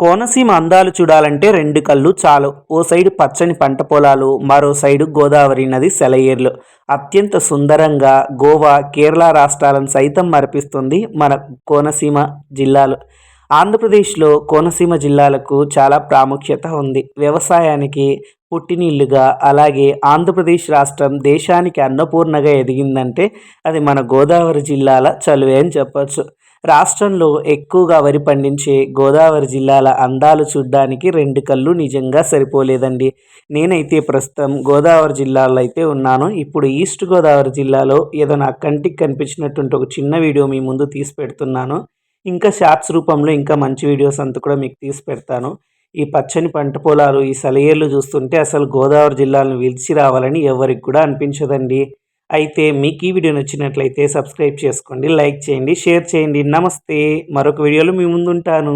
కోనసీమ అందాలు చూడాలంటే రెండు కళ్ళు చాలు. ఓ సైడు పచ్చని పంట పొలాలు, మరో సైడు గోదావరి నది సెలయేర్లు. అత్యంత సుందరంగా గోవా, కేరళ రాష్ట్రాలను సైతం మరిపిస్తుంది మన కోనసీమ జిల్లాలు. ఆంధ్రప్రదేశ్లో కోనసీమ జిల్లాలకు చాలా ప్రాముఖ్యత ఉంది. వ్యవసాయానికి పుట్టినిల్లుగా, అలాగే ఆంధ్రప్రదేశ్ రాష్ట్రం దేశానికి అన్నపూర్ణగా ఎదిగిందంటే అది మన గోదావరి జిల్లాల చలువే అని చెప్పొచ్చు. రాష్ట్రంలో ఎక్కువగా వరి పండించే గోదావరి జిల్లాల అందాలు చూడ్డానికి రెండు కళ్ళు నిజంగా సరిపోలేదండి. నేనైతే ప్రస్తుతం గోదావరి జిల్లాలో అయితే ఉన్నాను. ఇప్పుడు ఈస్ట్ గోదావరి జిల్లాలో ఏదో నా కంటికి కనిపించినటువంటి ఒక చిన్న వీడియో మీ ముందు తీసి పెడుతున్నాను. ఇంకా షార్ట్స్ రూపంలో ఇంకా మంచి వీడియోస్ అంతా కూడా మీకు తీసి పెడతాను. ఈ పచ్చని పంట పొలాలు, ఈ సెలయేర్లు చూస్తుంటే అసలు గోదావరి జిల్లాలను విడిచి రావాలని ఎవరికి కూడా అనిపించదండి. అయితే మీకు ఈ వీడియో నచ్చినట్లయితే సబ్స్క్రైబ్ చేసుకోండి, లైక్ చేయండి, షేర్ చేయండి. నమస్తే. మరొక వీడియోలో మీ ముందుంటాను.